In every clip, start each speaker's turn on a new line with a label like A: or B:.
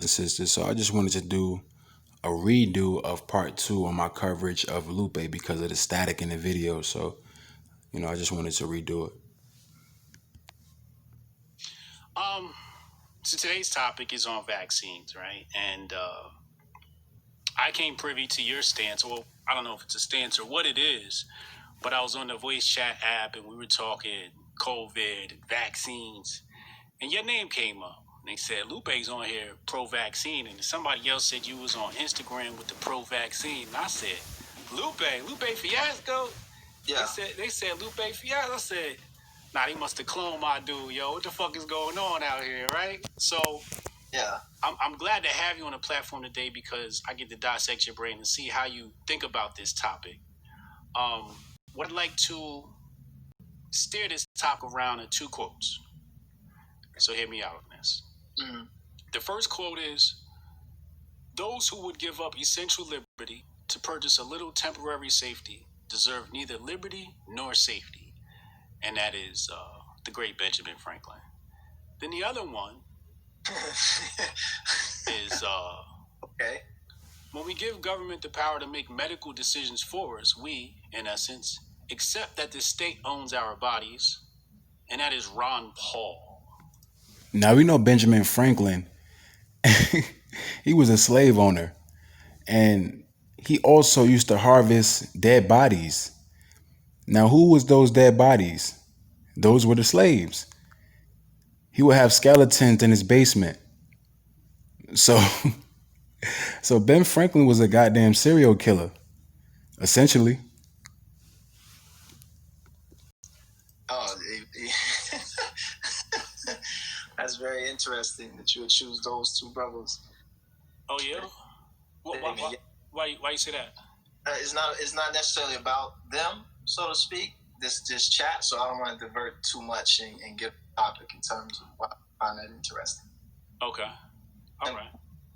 A: sisters. So I just wanted to do a redo of part two on my coverage of Lupe because of the static in the video. So, I just wanted to redo it.
B: So today's topic is on vaccines, right? And I came privy to your stance. Well, I don't know if it's a stance or what it is, but I was on the voice chat app and we were talking COVID, vaccines, and your name came up. They said Lupe's on here pro-vaccine, and somebody else said you was on Instagram with the pro-vaccine. And I said, Lupe Fiasco.
C: Yeah.
B: They said Lupe Fiasco. I said, nah, they must have cloned my dude, yo. What the fuck is going on out here, right? So
C: Yeah.
B: I'm glad to have you on the platform today because I get to dissect your brain and see how you think about this topic. What I'd like to steer this topic around in two quotes. So hear me out on this.
C: Mm-hmm.
B: The first quote is, those who would give up essential liberty to purchase a little temporary safety deserve neither liberty nor safety. And that is the great Benjamin Franklin. Then the other one is
C: okay.
B: When we give government the power to make medical decisions for us, we, in essence, accept that the state owns our bodies, and that is Ron Paul.
A: Now we know Benjamin Franklin, he was a slave owner, and he also used to harvest dead bodies. Now, who was those dead bodies? Those were the slaves. He would have skeletons in his basement. So Ben Franklin was a goddamn serial killer, essentially.
C: Oh, that's very interesting that you would choose those two brothers.
B: Oh yeah. Why you say that?
C: It's not necessarily about them, so to speak. This chat, so I don't want to divert too much and give a topic in terms of why I find that interesting.
B: Okay. All right.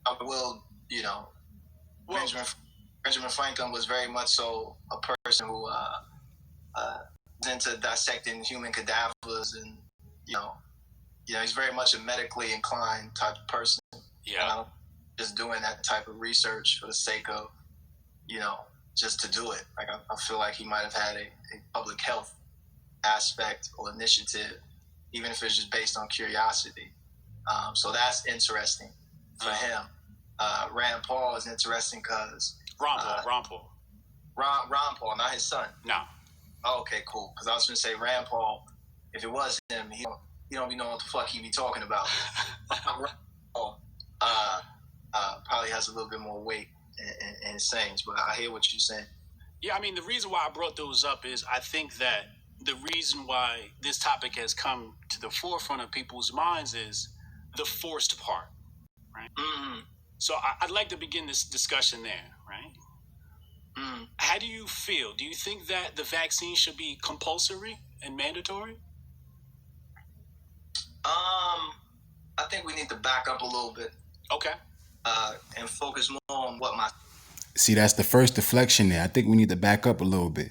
C: I will, Benjamin Franklin was very much so a person who was into dissecting human cadavers, and he's very much a medically inclined type of person.
B: Yeah.
C: Just doing that type of research for the sake of, just to do it. Like I feel like he might have had a public health aspect or initiative, even if it's just based on curiosity. So that's interesting for him. Rand Paul is interesting because
B: Ron Paul,
C: not his son.
B: No.
C: Oh, okay, cool. Because I was going to say Rand Paul. If it was him, he don't be knowing what the fuck he be talking about. Rand Paul probably has a little bit more weight in his sayings, but I hear what you're saying.
B: Yeah, I mean, the reason why I brought those up is I think that the reason why this topic has come to the forefront of people's minds is the forced part, right?
C: Mm-hmm.
B: So I'd like to begin this discussion there, right?
C: Mm-hmm.
B: How do you feel? Do you think that the vaccine should be compulsory and mandatory?
C: I think we need to back up a little bit.
B: Okay.
C: And focus more on what my...
A: See, that's the first deflection there. I think we need to back up a little bit.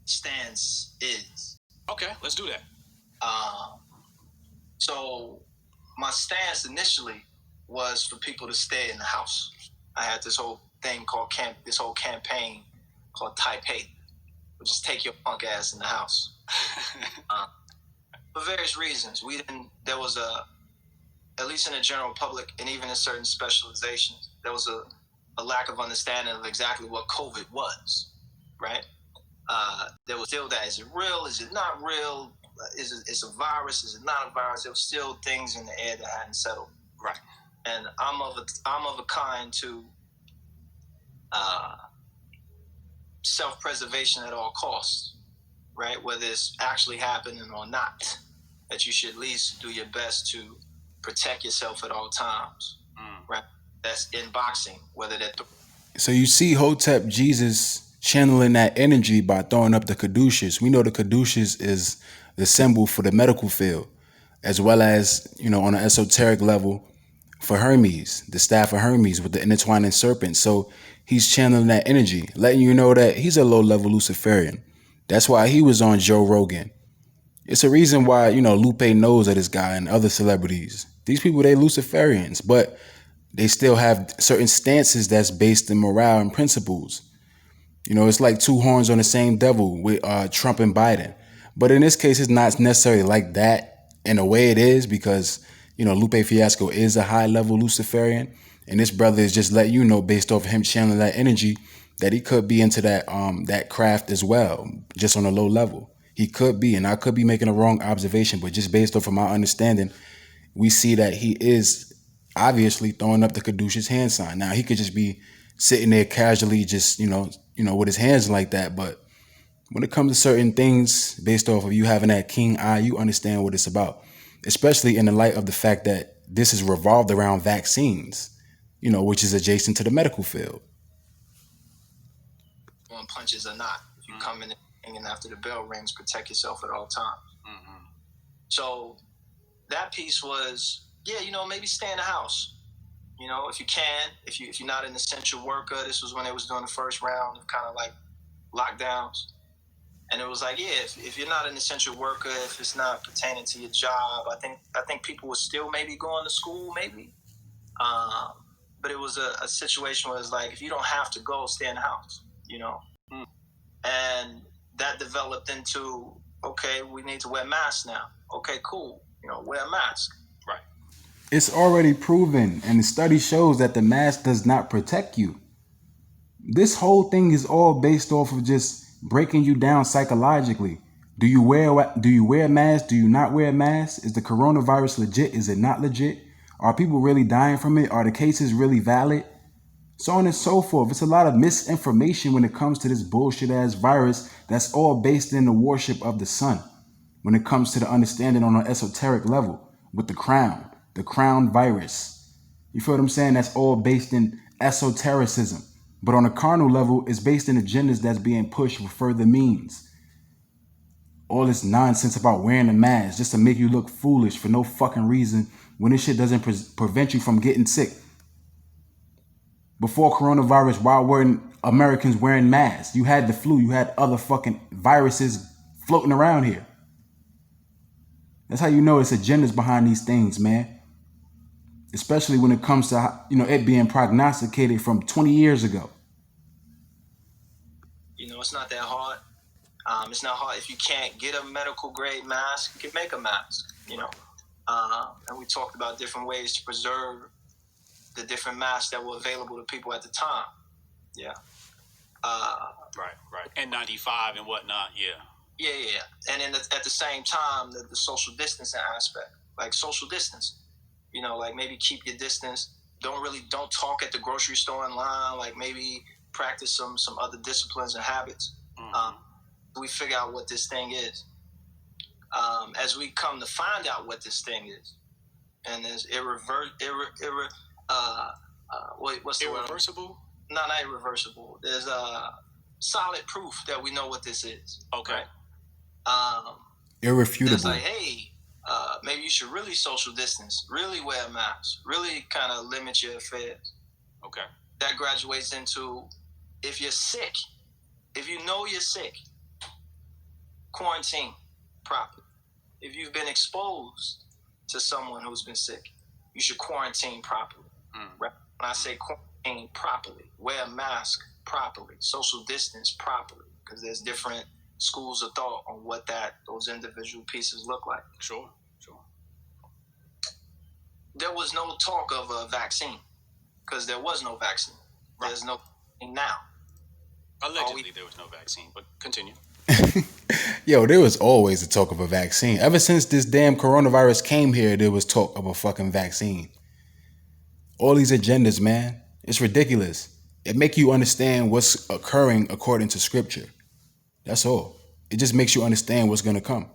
C: Stance is.
B: Okay, let's do that.
C: So my stance initially was for people to stay in the house. I had this whole thing called this whole campaign called Type Hate, which is take your punk ass in the house. For various reasons. There was at least in the general public and even in certain specializations, there was a lack of understanding of exactly what COVID was, right? There was still that. Is it real? Is it not real? Is it a virus? Is it not a virus? There were still things in the air that hadn't settled.
B: Right.
C: And I'm of a kind to self-preservation at all costs, right? Whether it's actually happening or not, that you should at least do your best to protect yourself at all times, right? That's in boxing, whether that...
A: So you see Hotep Jesus channeling that energy by throwing up the caduceus. We know the caduceus is the symbol for the medical field, as well as, on an esoteric level for Hermes, the staff of Hermes with the intertwining serpent. So he's channeling that energy, letting you know that he's a low-level Luciferian. That's why he was on Joe Rogan. It's a reason why, Lupe knows of this guy and other celebrities. These people, they Luciferians, but they still have certain stances that's based in morale and principles. You know, it's like two horns on the same devil with Trump and Biden. But in this case, it's not necessarily like that. In a way, it is because, you know, Lupe Fiasco is a high level Luciferian. And this brother is just letting you know, based off of him channeling that energy, that he could be into that craft as well, just on a low level. He could be, and I could be making a wrong observation, but just based off of my understanding, we see that he is obviously throwing up the caduceus hand sign. Now he could just be sitting there casually, just with his hands like that. But when it comes to certain things, based off of you having that king eye, you understand what it's about. Especially in the light of the fact that this is revolved around vaccines, which is adjacent to the medical field.
C: On punches or not, if you come in and after the bell rings, protect yourself at all times. So that piece was, maybe stay in the house. If you can, if you're not an essential worker. This was when they was doing the first round of kind of like lockdowns. And it was like, if you're not an essential worker, if it's not pertaining to your job, I think people were still maybe going to school, maybe. But it was a situation where it's like, if you don't have to go, stay in the house, And that developed into, okay, we need to wear masks now. Okay, cool. Wear a mask.
B: Right.
A: It's already proven, and the study shows that the mask does not protect you. This whole thing is all based off of just breaking you down psychologically. Do you wear a mask? Do you not wear a mask? Is the coronavirus legit? Is it not legit? Are people really dying from it? Are the cases really valid? So on and so forth. It's a lot of misinformation when it comes to this bullshit ass virus that's all based in the worship of the sun. When it comes to the understanding on an esoteric level with the crown virus. You feel what I'm saying? That's all based in esotericism. But on a carnal level, it's based in agendas that's being pushed for further means. All this nonsense about wearing a mask just to make you look foolish for no fucking reason when this shit doesn't prevent you from getting sick. Before coronavirus, why weren't Americans wearing masks? You had the flu. You had other fucking viruses floating around here. That's how you know it's agendas behind these things, man. Especially when it comes to, it being prognosticated from 20 years ago.
C: It's not that hard. It's not hard. If you can't get a medical grade mask, you can make a mask, And we talked about different ways to preserve the different masks that were available to people at the time. Yeah.
B: Right. N95 and whatnot, yeah.
C: Yeah. And then at the same time, the social distancing aspect, like social distance, like maybe keep your distance. Don't talk at the grocery store in line. Like maybe practice some other disciplines and habits. We figure out what this thing is. As we come to find out what this thing is, and there's what's the
B: irreversible?
C: Word? No, not irreversible. There's solid proof that we know what this is.
B: Okay.
C: Right?
A: Irrefutable.
C: It's like, hey, maybe you should really social distance, really wear a mask, really kind of limit your affairs.
B: Okay.
C: That graduates into, if you're sick, if you know you're sick, quarantine properly. If you've been exposed to someone who's been sick, you should quarantine properly. Right? When I say quarantine properly, wear a mask properly, social distance properly, because there's different schools of thought on what those individual pieces look like.
B: Sure.
C: There was no talk of a vaccine, because there was no vaccine. Right. There's no now.
B: Allegedly, there was no vaccine, but continue.
A: Yo, there was always a talk of a vaccine. Ever since this damn coronavirus came here, there was talk of a fucking vaccine. All these agendas, man. It's ridiculous. It make you understand what's occurring according to scripture. That's all. It just makes you understand what's going to come.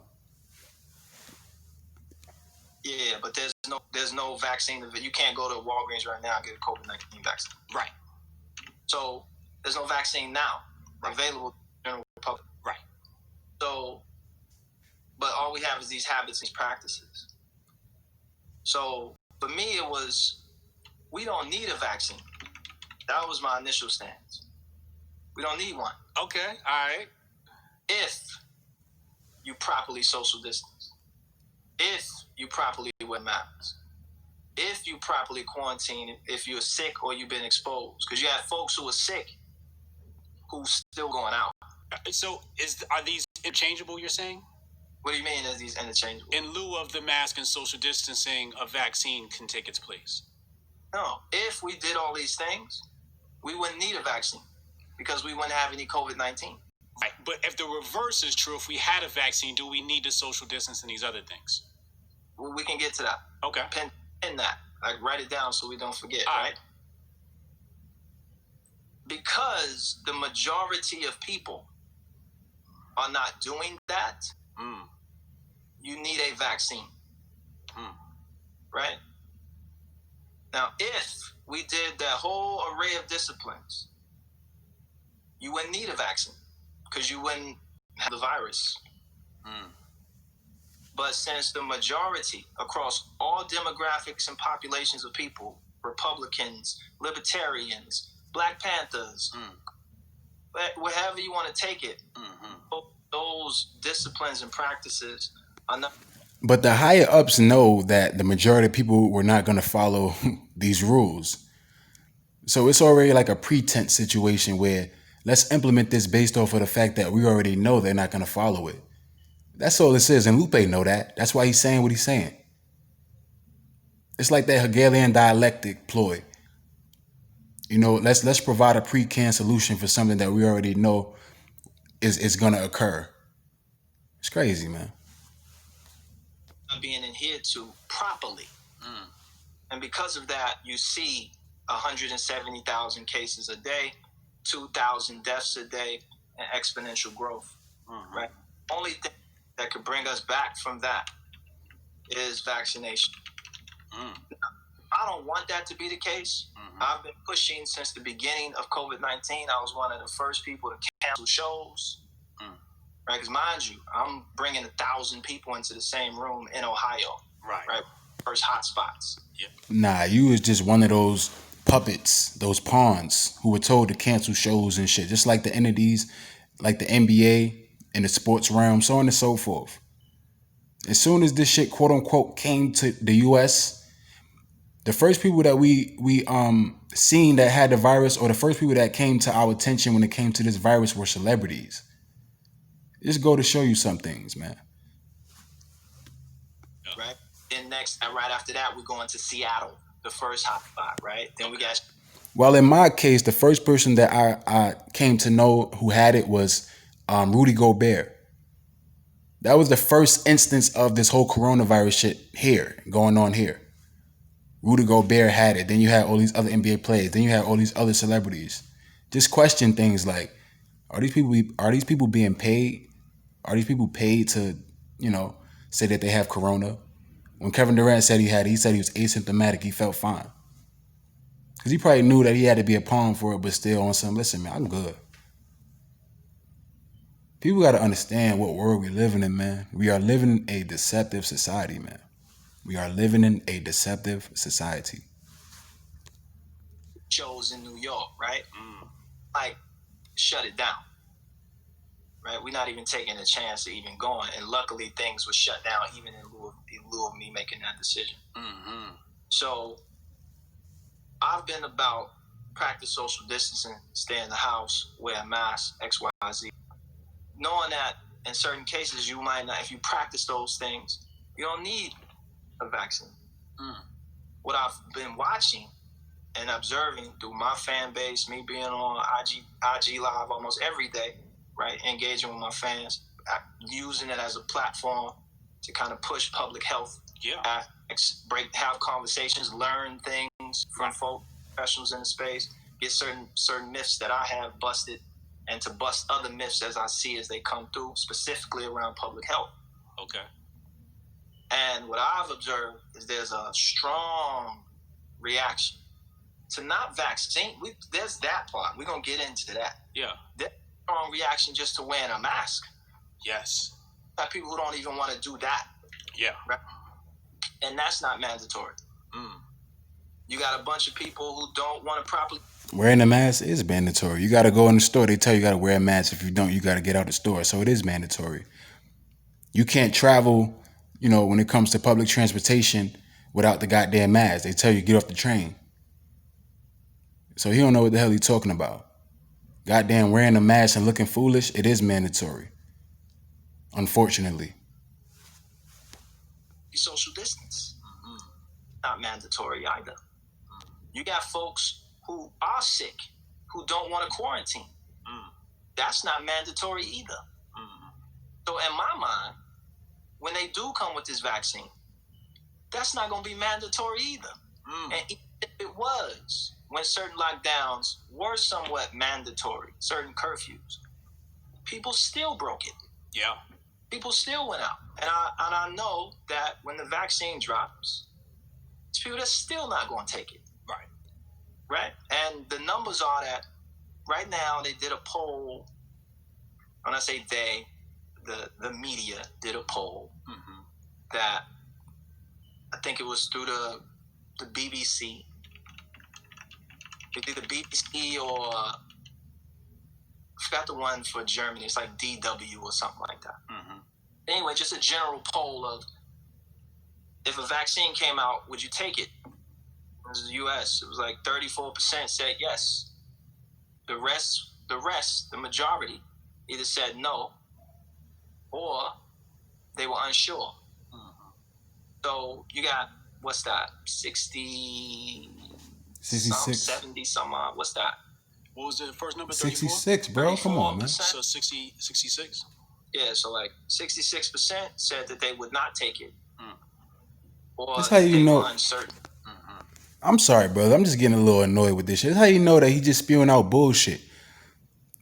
C: Yeah, but there's no vaccine. You can't go to Walgreens right now and get a COVID-19 vaccine.
B: Right.
C: So there's no vaccine now available to the general public.
B: Right.
C: So, but all we have is these habits, these practices. So for me, it was, we don't need a vaccine. That was my initial stance. We don't need one.
B: Okay, all right.
C: If you properly social distance, if you properly wear masks, if you properly quarantine, if you're sick or you've been exposed. Because you have folks who are sick who's still going out.
B: So are these interchangeable, you're saying?
C: What do you mean are these interchangeable?
B: In lieu of the mask and social distancing, a vaccine can take its place.
C: No. If we did all these things, we wouldn't need a vaccine because we wouldn't have any COVID-19.
B: Right. But if the reverse is true, if we had a vaccine, do we need the social distance and these other things?
C: Well, we can get to that.
B: Okay.
C: Pin that. Like, write it down so we don't forget,
B: All
C: right? Because the majority of people are not doing that, you need a vaccine. Right? Now, if we did that whole array of disciplines, you wouldn't need a vaccine because you wouldn't have the virus. But since the majority across all demographics and populations of people, Republicans, Libertarians, Black Panthers, wherever you want to take it, those disciplines and practices are not.
A: But the higher ups know that the majority of people were not going to follow these rules. So it's already like a pretense situation where let's implement this based off of the fact that we already know they're not going to follow it. That's all this is. And Lupe know that. That's why he's saying what he's saying. It's like that Hegelian dialectic ploy. You know, let's provide a pre-canned solution for something that we already know is going to occur. It's crazy, man.
C: Being adhered to properly. And because of that, you see 170,000 cases a day, 2,000 deaths a day, and exponential growth. Right? Only thing that could bring us back from that is vaccination. I don't want that to be the case. I've been pushing since the beginning of COVID-19. I was one of the first people to cancel shows. Right? Because mind you, I'm bringing 1,000 people into the same room in Ohio. Right? First hotspots.
B: Yep.
A: Nah, you was just one of those puppets, those pawns who were told to cancel shows and shit. Just like the entities, like the NBA and the sports realm, so on and so forth. As soon as this shit, quote unquote, came to the U.S., the first people that we seen that had the virus, or the first people that came to our attention when it came to this virus, were celebrities. Just go to show you some things, man.
C: Right? And next, right after that, we're going to Seattle, the first hotspot, right? Then we got.
A: Well, in my case, the first person that I came to know who had it was Rudy Gobert. That was the first instance of this whole coronavirus shit here, going on here. Rudy Gobert had it. Then you had all these other NBA players. Then you had all these other celebrities. Just question things like, are these people being paid? Are these people paid to, say that they have corona? When Kevin Durant said he had it, he said he was asymptomatic. He felt fine. Because he probably knew that he had to be a pawn for it, but still on some, listen, man, I'm good. People got to understand what world we're living in, man. We are living in a deceptive society, man. We are living in a deceptive society.
C: Shows in New York, right? Like, shut it down. Right? We're not even taking a chance of even going. And luckily, things were shut down even in lieu of me making that decision. So, I've been about practice social distancing, stay in the house, wear a mask, X, Y, Z. Knowing that in certain cases, you might not, if you practice those things, you don't need a vaccine. What I've been watching and observing through my fan base, me being on IG Live almost every day, right, engaging with my fans, using it as a platform to kind of push public health, have conversations, learn things from folk professionals in the space, get certain myths that I have busted, and to bust other myths as I see as they come through, specifically around public health.
B: Okay.
C: And what I've observed is there's a strong reaction to not vaccine. There's that part. We're going to get into that.
B: Yeah.
C: There's a strong reaction just to wearing a mask.
B: Yes.
C: There are people who don't even want to do that.
B: Yeah.
C: Right? And that's not mandatory. You got a bunch of people who don't want to properly.
A: Wearing a mask is mandatory. You got to go in the store. They tell you got to wear a mask. If you don't, you got to get out the store. So it is mandatory. You can't travel, when it comes to public transportation without the goddamn mask. They tell you get off the train. So he don't know what the hell he's talking about. Goddamn wearing a mask and looking foolish, it is mandatory. Unfortunately.
C: Social distance. Not mandatory either. You got folks who are sick, who don't want to quarantine. That's not mandatory either. So in my mind, when they do come with this vaccine, that's not going to be mandatory either. And if it was, when certain lockdowns were somewhat mandatory, certain curfews, people still broke it.
B: Yeah.
C: People still went out. And I know that when the vaccine drops, there's people that's still not going to take it. Right? And the numbers are that right now they did a poll. When I say they, the media did a poll that I think it was through the BBC. It's either BBC or I forgot the one for Germany. It's like DW or something like that. Anyway, just a general poll of if a vaccine came out, would you take it? This is the U.S. It was like 34% said yes. The rest, the majority, either said no or they were unsure. So you got, what's that, 60,
A: 66.
C: 70, some odd. What's that?
B: What was the first number? 34?
A: 66, bro. Come on, man.
B: So 60, 66?
C: Yeah, so like 66% said that they would not take it. Or
A: That's how you
C: they
A: know.
C: were uncertain.
A: I'm sorry, brother. I'm just getting a little annoyed with this shit. That's how you know that he just spewing out bullshit.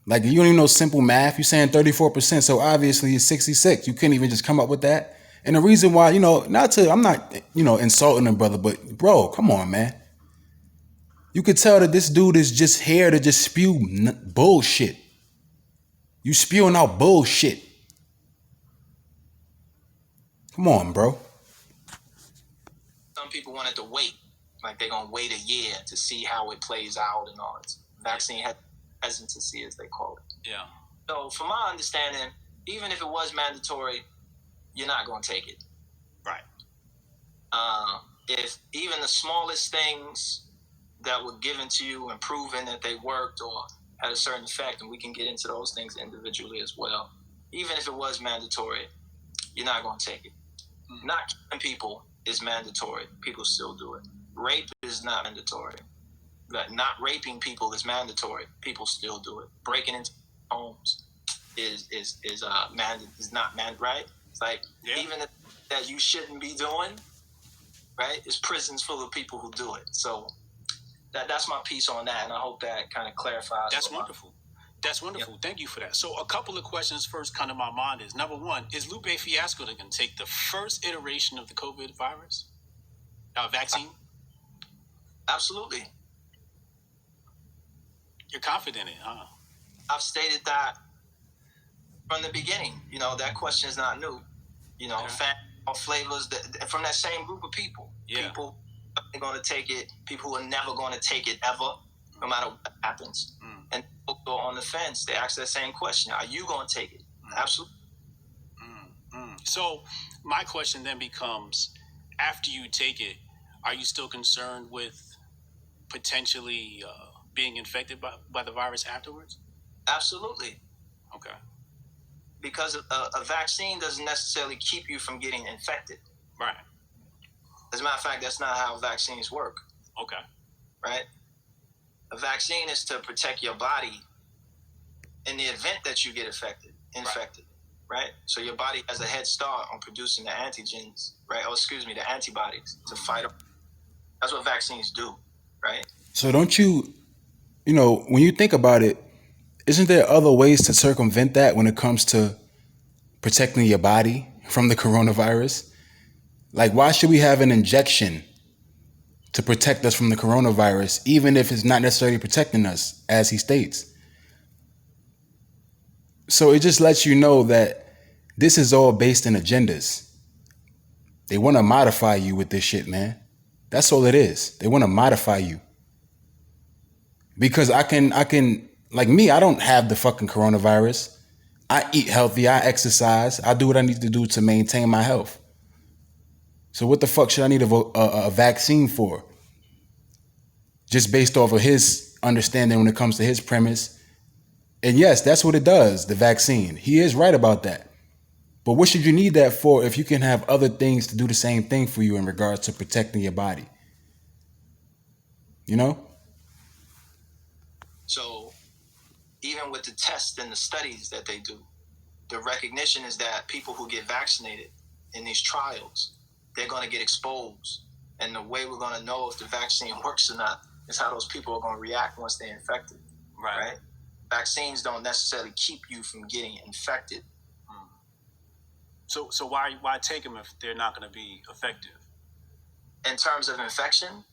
A: Like, you don't even know simple math. You're saying 34%, so obviously it's 66. You couldn't even just come up with that. And the reason why, I'm not, insulting him, brother, but bro, come on, man. You could tell that this dude is just here to just spew bullshit. You spewing out bullshit. Come on, bro.
C: Some people wanted to wait. Like they're going to wait a year to see how it plays out and all this. Vaccine hesitancy, as they call it.
B: Yeah.
C: So from my understanding, even if it was mandatory, you're not going to take it.
B: Right.
C: If even the smallest things that were given to you and proven that they worked or had a certain effect, and we can get into those things individually as well, even if it was mandatory, you're not going to take it. Not killing people is mandatory. People still do it. Rape is not mandatory. Not raping people is mandatory. People still do it. Breaking into homes is not mandatory, right? It's like even that you shouldn't be doing, right? It's prisons full of people who do it. So that's my piece on that, and I hope that kind of clarifies.
B: That's wonderful. That's wonderful. Yep. Thank you for that. So a couple of questions first come to my mind is, number one, is Lupe Fiasco going to take the first iteration of the COVID virus vaccine?
C: Absolutely.
B: You're confident in it, huh?
C: I've stated that from the beginning. That question is not new. Fat or flavors from that same group of people.
B: Yeah.
C: People are going to take it. People who are never going to take it ever, no matter what happens. And people go on the fence. They ask that same question: are you going to take it? Absolutely.
B: So my question then becomes: after you take it, are you still concerned with potentially being infected by the virus afterwards?
C: Absolutely.
B: Okay.
C: Because a vaccine doesn't necessarily keep you from getting infected.
B: Right.
C: As a matter of fact, that's not how vaccines work.
B: Okay.
C: Right? A vaccine is to protect your body in the event that you get infected. Right? So your body has a head start on producing the antigens, right? The antibodies to fight. That's what vaccines do, right?
A: So don't you, when you think about it, isn't there other ways to circumvent that when it comes to protecting your body from the coronavirus? Like, why should we have an injection to protect us from the coronavirus, even if it's not necessarily protecting us, as he states? So it just lets you know that this is all based in agendas. They want to modify you with this shit, man. That's all it is. They want to modify you. Because I can, like me, I don't have the fucking coronavirus. I eat healthy, I exercise, I do what I need to do to maintain my health. So what the fuck should I need a vaccine for? Just based off of his understanding when it comes to his premise. And yes, that's what it does, the vaccine. He is right about that. But what should you need that for if you can have other things to do the same thing for you in regards to protecting your body? You know?
C: So even with the tests and the studies that they do, the recognition is that people who get vaccinated in these trials, they're going to get exposed. And the way we're going to know if the vaccine works or not is how those people are going to react once they're infected. Right? Vaccines don't necessarily keep you from getting infected.
B: So why take them if they're not going to be effective?
C: In terms of infection?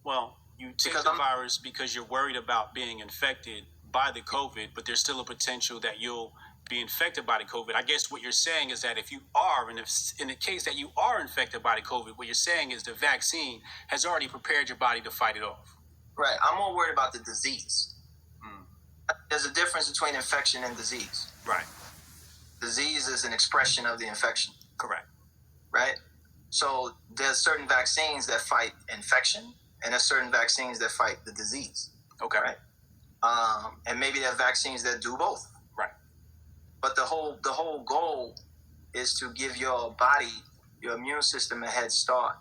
B: Well, you take the virus because you're worried about being infected by the COVID, but there's still a potential that you'll be infected by the COVID. I guess what you're saying is that if you are, and if in the case that you are infected by the COVID, what you're saying is the vaccine has already prepared your body to fight it off.
C: Right. I'm more worried about the disease. There's a difference between infection and disease.
B: Right.
C: Disease is an expression of the infection.
B: Correct.
C: Right? So there's certain vaccines that fight infection, and there's certain vaccines that fight the disease.
B: Okay.
C: Right? And maybe there are vaccines that do both.
B: Right.
C: But the whole goal is to give your body, your immune system, a head start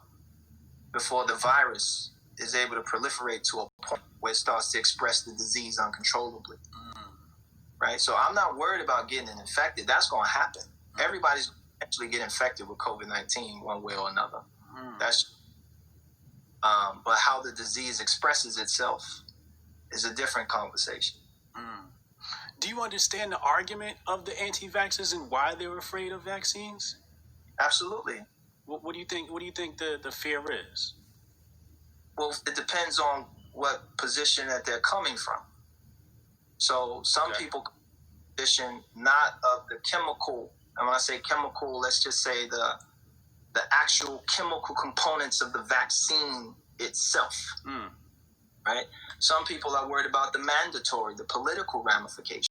C: before the virus is able to proliferate to a point where it starts to express the disease uncontrollably. Right? So I'm not worried about getting infected. That's going to happen. Everybody's going to actually get infected with COVID-19 one way or another. That's but how the disease expresses itself is a different conversation.
B: Do you understand the argument of the anti-vaxxers and why they're afraid of vaccines?
C: Absolutely.
B: What do you think? What do you think the fear is?
C: Well, it depends on what position that they're coming from. So some people position not of the chemical, and when I say chemical, let's just say the actual chemical components of the vaccine itself. Right? Some people are worried about the mandatory, the political ramifications.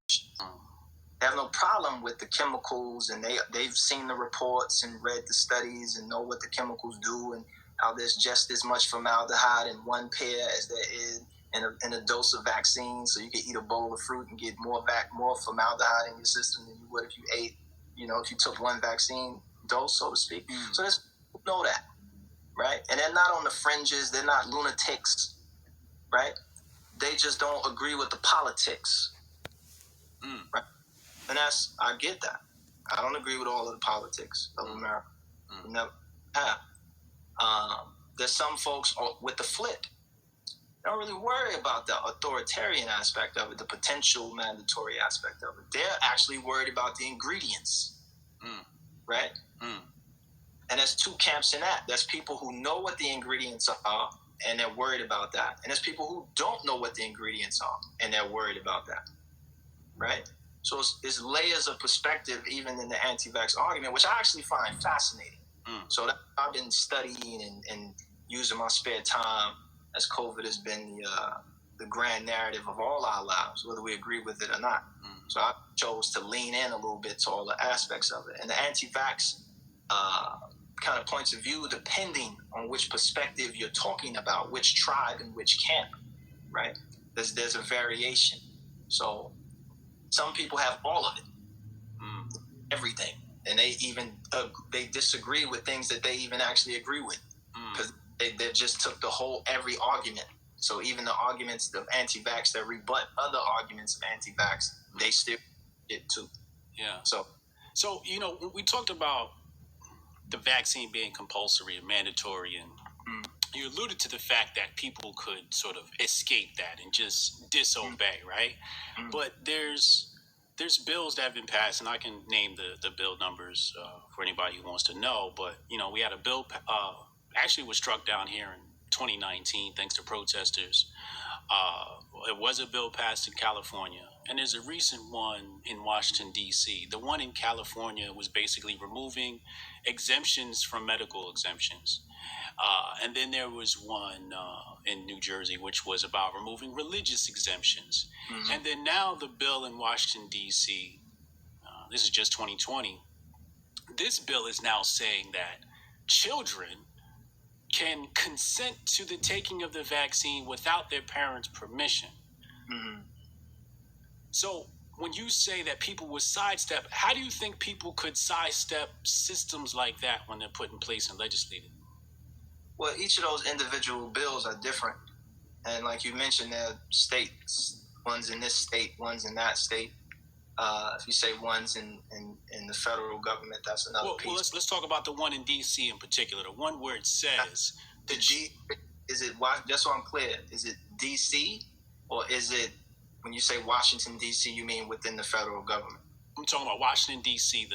C: They have no problem with the chemicals, and they've seen the reports and read the studies and know what the chemicals do and how there's just as much formaldehyde in one pair as there is in a dose of vaccine. So you can eat a bowl of fruit and get more formaldehyde in your system than you would if you ate, if you took one vaccine dose, so to speak. So there's people know that, right? And they're not on the fringes. They're not lunatics, right? They just don't agree with the politics, right? And I get that. I don't agree with all of the politics of America. Never have. There's some folks with the flip. They don't really worry about the authoritarian aspect of it, the potential mandatory aspect of it. They're actually worried about the ingredients, right? And there's two camps in that. There's people who know what the ingredients are, and they're worried about that. And there's people who don't know what the ingredients are, and they're worried about that, right? So it's layers of perspective even in the anti-vax argument, which I actually find fascinating. So I've been studying and using my spare time as COVID has been the grand narrative of all our lives, whether we agree with it or not. So I chose to lean in a little bit to all the aspects of it. And the anti-vax kind of points of view, depending on which perspective you're talking about, which tribe and which camp, right? There's a variation. So some people have all of it, everything. And they disagree with things that they even actually agree with. Because they just took every argument. So even the arguments of anti-vax that rebut other arguments of anti-vax, they still get too.
B: Yeah. So we talked about the vaccine being compulsory and mandatory, and you alluded to the fact that people could sort of escape that and just disobey, right? But there's bills that have been passed, and I can name the bill numbers for anybody who wants to know. But we had a bill actually was struck down here in 2019 thanks to protesters. It was a bill passed in California, and there's a recent one in Washington, D.C. The one in California was basically removing exemptions from medical exemptions. And then there was one in New Jersey, which was about removing religious exemptions. And then now the bill in Washington, D.C., this is just 2020, this bill is now saying that children can consent to the taking of the vaccine without their parents' permission.
C: Mm-hmm.
B: So when you say that people would sidestep, how do you think people could sidestep systems like that when they're put in place and legislated?
C: Well, each of those individual bills are different. And like you mentioned, there are states. One's in this state, one's in that state. If you say one's in the federal government, that's another piece.
B: Well, let's talk about the one in D.C. in particular, the one where it says
C: is it just so I'm clear? Is it D.C. or is it when you say Washington D.C. you mean within the federal government?
B: I'm talking about Washington D.C.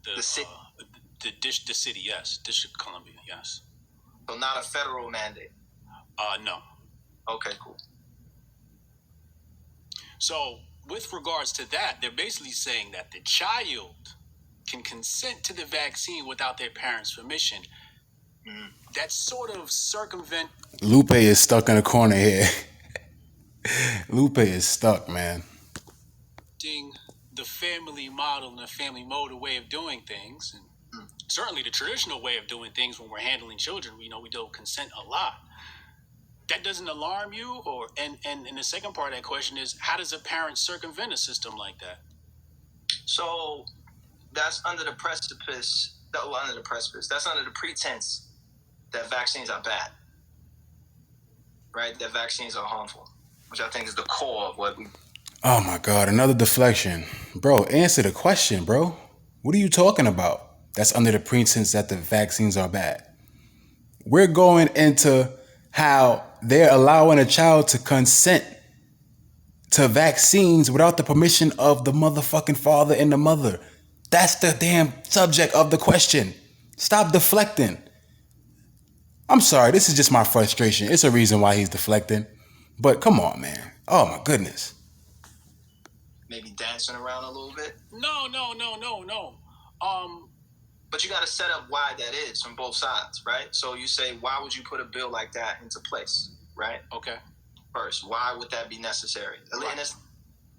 C: The city,
B: the city, yes, District of Columbia, yes.
C: So not a federal mandate.
B: No.
C: Okay, cool.
B: So with regards to that, they're basically saying that the child can consent to the vaccine without their parents' permission. That sort of circumvent.
A: Lupe is stuck in a corner here. Lupe is stuck, man.
B: The family model and the family mode way of doing things, and certainly the traditional way of doing things when we're handling children, we don't consent a lot. That doesn't alarm you, and the second part of that question is, how does a parent circumvent a system like that?
C: So that's under the precipice. That's under the pretense that vaccines are bad, right? That vaccines are harmful, which I think is the core of what we.
A: Oh my God, another deflection. Bro, answer the question, bro. What are you talking about? That's under the pretense that the vaccines are bad. We're going into how they're allowing a child to consent to vaccines without the permission of the motherfucking father and the mother. That's the damn subject of the question. Stop deflecting. I'm sorry, this is just my frustration. It's a reason why he's deflecting. But come on, man. Oh my goodness.
C: Maybe dancing around a little bit?
B: No.
C: But you got to set up why that is from both sides, right? So you say, why would you put a bill like that into place, right?
B: Okay.
C: First, why would that be necessary?
B: Right.
C: And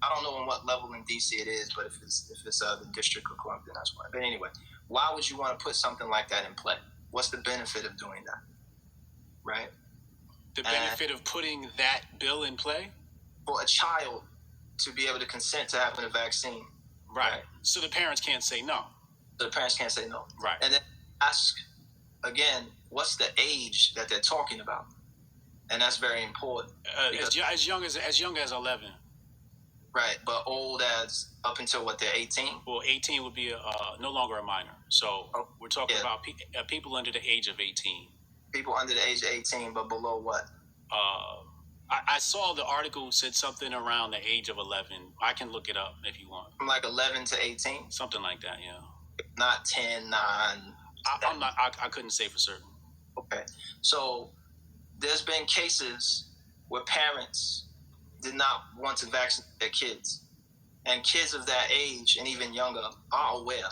C: I don't know on what level in D.C. it is, but if it's the District of Columbia, that's why. But anyway, why would you want to put something like that in play? What's the benefit of doing that, right?
B: The benefit of putting that bill in play?
C: For a child to be able to consent to having a vaccine.
B: Right. So the parents can't say no.
C: The parents can't say no.
B: Right.
C: And then ask, again, what's the age that they're talking about? And that's very important.
B: As young as 11.
C: Right, but old as up until what, they're 18?
B: Well, 18 would be no longer a minor. So we're talking about people under the age of 18.
C: People under the age of 18, but below what?
B: I saw the article said something around the age of 11. I can look it up if you want.
C: From like 11 to 18?
B: Something like that, yeah.
C: Not 10, 9.
B: I couldn't say for certain.
C: Okay. So there's been cases where parents did not want to vaccinate their kids. And kids of that age and even younger are aware,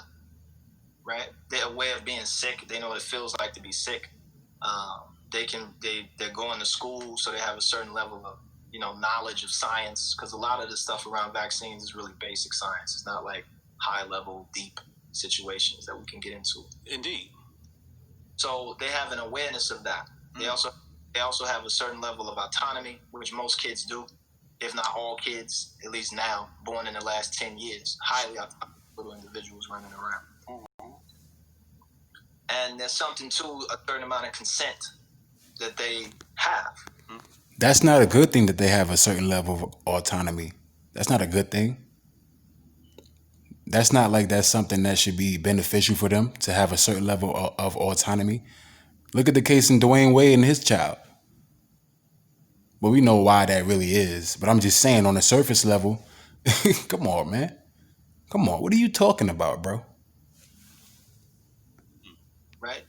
C: right? They're aware of being sick. They know what it feels like to be sick. They're going to school, so they have a certain level of, knowledge of science, because a lot of the stuff around vaccines is really basic science. It's not like high level, deep situations that we can get into.
B: Indeed.
C: So they have an awareness of that. Mm-hmm. They also have a certain level of autonomy, which most kids do, if not all kids, at least now, born in the last 10 years, highly autonomous little individuals running around. Mm-hmm. And there's something to a certain amount of consent that they have.
A: That's not a good thing that they have a certain level of autonomy. That's not a good thing. That's not like that's something that should be beneficial for them to have a certain level of autonomy. Look at the case in Dwayne Wade and his child. Well, we know why that really is. But I'm just saying on the surface level, come on, man. Come on. What are you talking about, bro?
C: Right?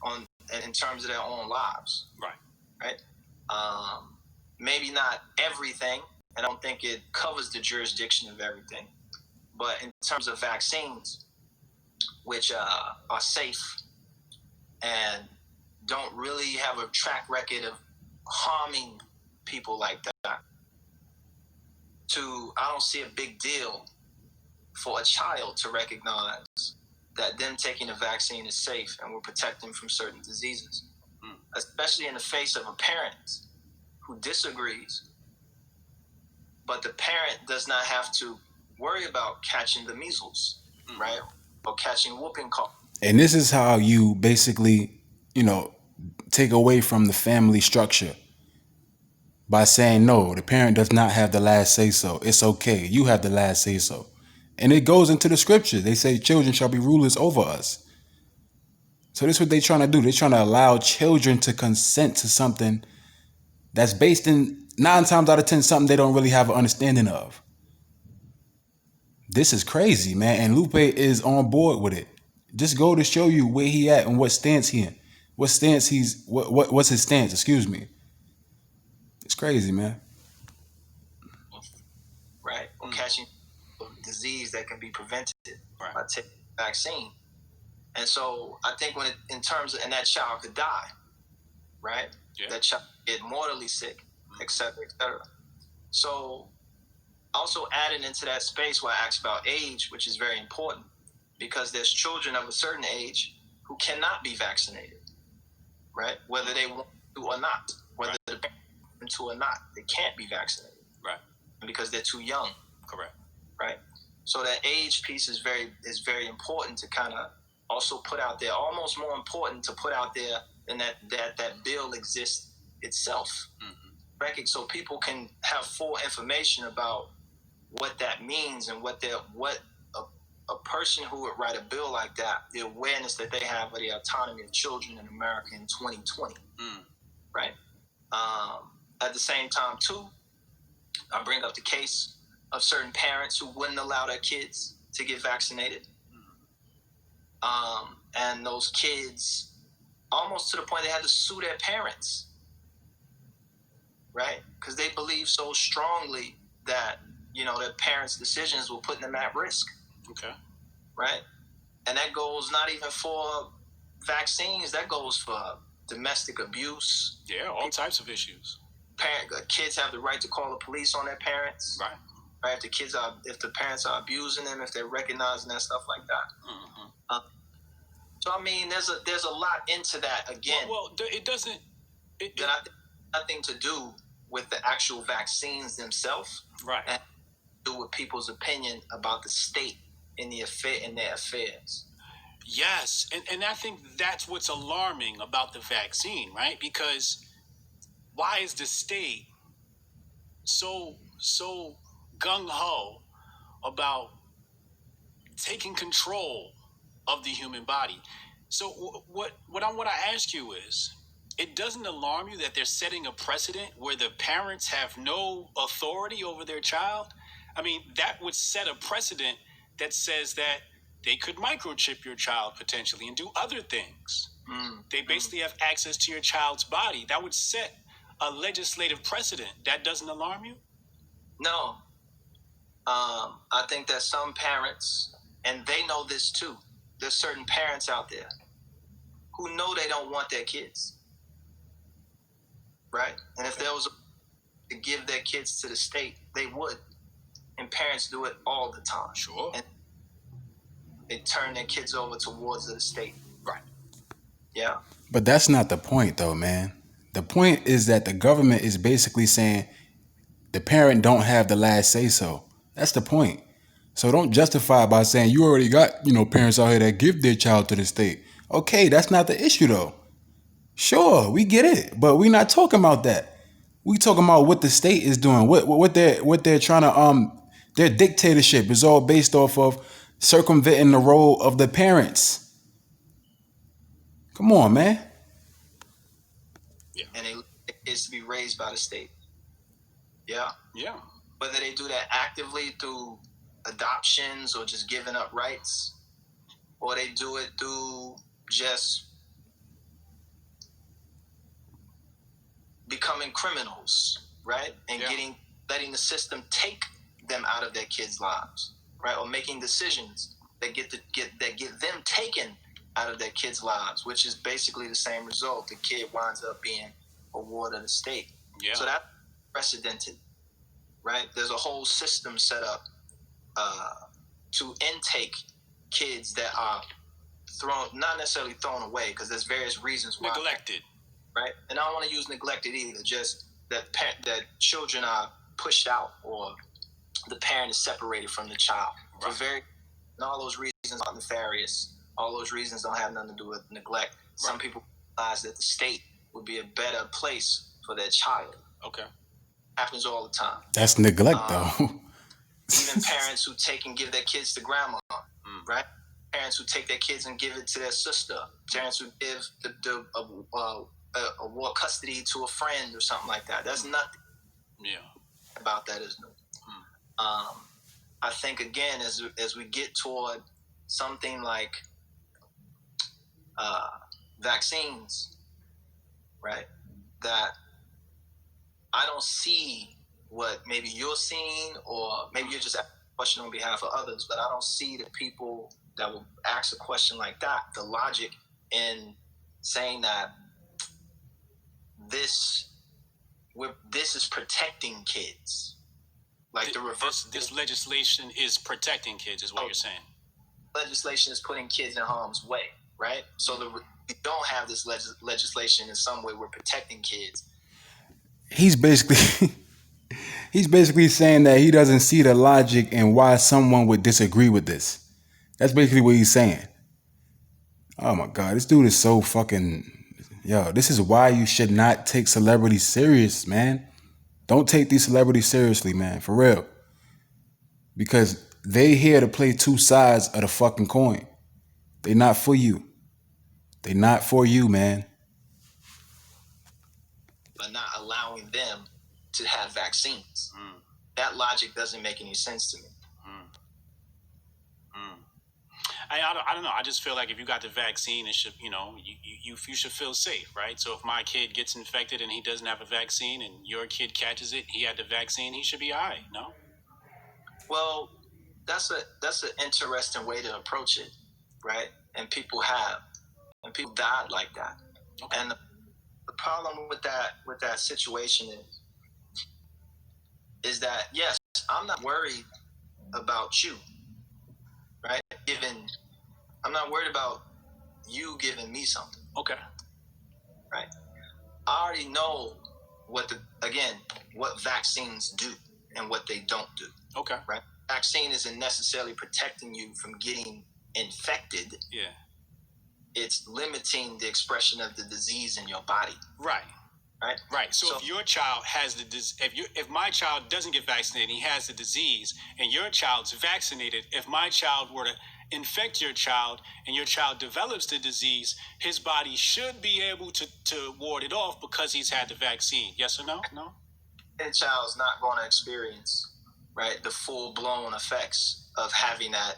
C: In terms of their own lives. Right? Maybe not everything. I don't think it covers the jurisdiction of everything. But in terms of vaccines, which are safe and don't really have a track record of harming people like that, I don't see a big deal for a child to recognize that them taking a vaccine is safe and will protect them from certain diseases, especially in the face of a parent who disagrees, but the parent does not have to worry about catching the measles, right? Or catching whooping cough.
A: And this is how you basically, take away from the family structure by saying, no, the parent does not have the last say so. It's okay. You have the last say so. And it goes into the scripture. They say children shall be rulers over us. So this is what they're trying to do. They're trying to allow children to consent to something that's based in 9 times out of 10 something they don't really have an understanding of. This is crazy, man. And Lupe is on board with it. Just go to show you where he at and what stance he in. What's his stance, excuse me. It's crazy, man.
C: Right? Or catching a disease that can be prevented by taking a vaccine. And so I think in terms of, and that child could die, right? Yeah. That child get mortally sick, et cetera, et cetera. So also added into that space where I asked about age, which is very important, because there's children of a certain age who cannot be vaccinated, right? Whether they want to or not, whether the parents want to or not, they can't be vaccinated, right? Because they're too young, correct? Right. So that age piece is very important to kind of also put out there, almost more important to put out there than that bill exists itself. Right? So people can have full information about what that means and what a person who would write a bill like that, the awareness that they have of the autonomy of children in America in 2020. Right? At the same time, too, I bring up the case of certain parents who wouldn't allow their kids to get vaccinated. And those kids, almost to the point they had to sue their parents, right? Because they believe so strongly that, their parents' decisions were putting them at risk. Okay. Right? And that goes not even for vaccines, that goes for domestic abuse.
B: Yeah, all types of issues.
C: Kids have the right to call the police on their parents. Right. Right? If the parents are abusing them, if they're recognizing that, stuff like that. So I mean, there's a lot into that again.
B: Well, it doesn't.
C: Nothing to do with the actual vaccines themselves, right? And to do with people's opinion about the state in their affairs.
B: Yes, and I think that's what's alarming about the vaccine, right? Because why is the state so gung-ho about taking control of the human body? So what I want to ask you is, it doesn't alarm you that they're setting a precedent where the parents have no authority over their child? I mean, that would set a precedent that says that they could microchip your child potentially and do other things. They basically have access to your child's body. That would set a legislative precedent. That doesn't alarm you?
C: No. I think that some parents, and they know this too, there's certain parents out there who know they don't want their kids. Right? And if there was to give their kids to the state, they would. And parents do it all the time.
B: Sure.
C: And they turn their kids over towards the state.
B: Right.
C: Yeah.
A: But that's not the point, though, man. The point is that the government is basically saying the parent don't have the last say so. That's the point. So don't justify it by saying you already got, parents out here that give their child to the state. Okay, that's not the issue, though. Sure, we get it, but we're not talking about that. We talking about what the state is doing, what they're trying to their dictatorship is all based off of circumventing the role of the parents. Come on, man.
C: Yeah. And they kids to be raised by the state. Yeah.
B: Yeah.
C: Whether they do that actively through adoptions or just giving up rights, or they do it through just becoming criminals, right? And letting the system take them out of their kids' lives, right? Or making decisions that get them taken out of their kids' lives, which is basically the same result. The kid winds up being a ward of the state. Yeah. So that's precedented, right? There's a whole system set up to intake kids that are not necessarily thrown away, because there's various reasons why.
B: Neglected.
C: Right? And I don't want to use neglected either, just that children are pushed out, or the parent is separated from the child. Right. And all those reasons are nefarious. All those reasons don't have nothing to do with neglect. Right. Some people realize that the state would be a better place for their child.
B: Okay.
C: Happens all the time.
A: That's neglect, though.
C: Even parents who take and give their kids to grandma, right? Parents who take their kids and give it to their sister. Parents who give award custody to a friend or something like that. There's nothing about that, is new. I think, again, as we get toward something like vaccines, right, that I don't see what maybe you're seeing, or maybe you're just asking a question on behalf of others, but I don't see the people that will ask a question like that, the logic in saying that this is protecting kids. Like the reverse.
B: This legislation is protecting kids, is what you're saying.
C: Legislation is putting kids in harm's way, right? So we don't have this legislation in some way. We're protecting kids.
A: He's basically saying that he doesn't see the logic and why someone would disagree with this. That's basically what he's saying. Oh my God, this dude is so fucking... Yo, this is why you should not take celebrities serious, man. Don't take these celebrities seriously, man, for real. Because they here to play two sides of the fucking coin. They not for you. They not for you, man.
C: But not allowing them to have vaccines. That logic doesn't make any sense to me.
B: I don't know. I just feel like if you got the vaccine, it should, you should feel safe, right? So if my kid gets infected and he doesn't have a vaccine, and your kid catches it, he had the vaccine, he should be all right, no?
C: Well, that's an interesting way to approach it, right? And people died like that. Okay. And the problem with that situation is that, yes, I'm not worried about you, right? I'm not worried about you giving me something.
B: Okay.
C: Right? I already know what vaccines do and what they don't do.
B: Okay.
C: Right? Vaccine isn't necessarily protecting you from getting infected.
B: Yeah.
C: It's limiting the expression of the disease in your body.
B: Right.
C: Right.
B: Right. So if your child has if my child doesn't get vaccinated and he has the disease, and your child's vaccinated, if my child were to infect your child and your child develops the disease, his body should be able to ward it off because he's had the vaccine. Yes or no? No.
C: The child's not going to experience, right, the full blown effects of having that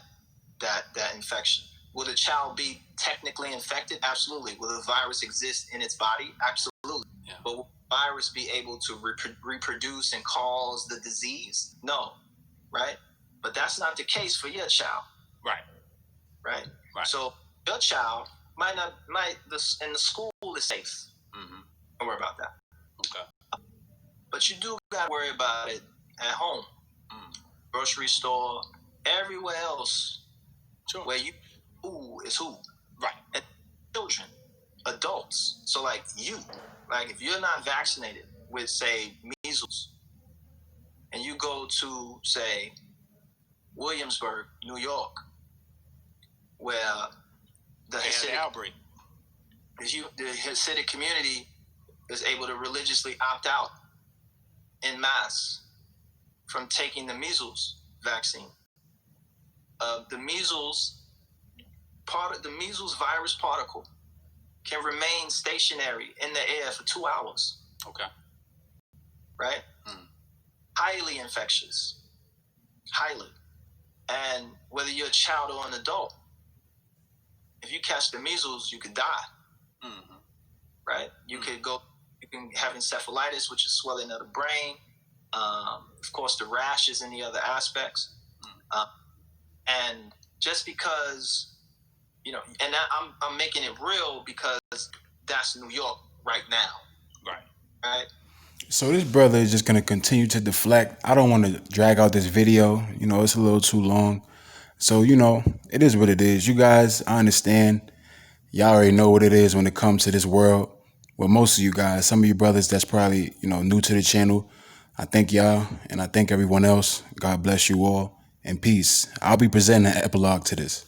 C: infection. Will the child be technically infected? Absolutely. Will the virus exist in its body? Absolutely. Yeah. But will the virus be able to reproduce and cause the disease? No. Right? But that's not the case for your child.
B: Right.
C: Right? Right. So your child in the school is safe. Don't worry about that.
B: Okay.
C: But you do got to worry about it at home. Grocery store, everywhere else.
B: Sure.
C: Where who is who.
B: Right.
C: And children, adults. So if you're not vaccinated with, say, measles, and you go to, say, Williamsburg, New York, where the
B: outbreak,
C: the Hasidic community is able to religiously opt out en masse from taking the measles vaccine. The measles virus particle can remain stationary in the air for 2 hours.
B: Okay.
C: Right? Highly infectious. Highly. And whether you're a child or an adult, if you catch the measles, you could die. Right? You can have encephalitis, which is swelling of the brain. Of course, the rashes and the other aspects. And just because, and I'm making it real because that's New York right now.
B: Right.
C: Right.
A: So this brother is just going to continue to deflect. I don't want to drag out this video. It's a little too long. So, it is what it is. You guys, I understand. Y'all already know what it is when it comes to this world. Well, most of you guys, some of you brothers that's probably, new to the channel, I thank y'all and I thank everyone else. God bless you all and peace. I'll be presenting an epilogue to this.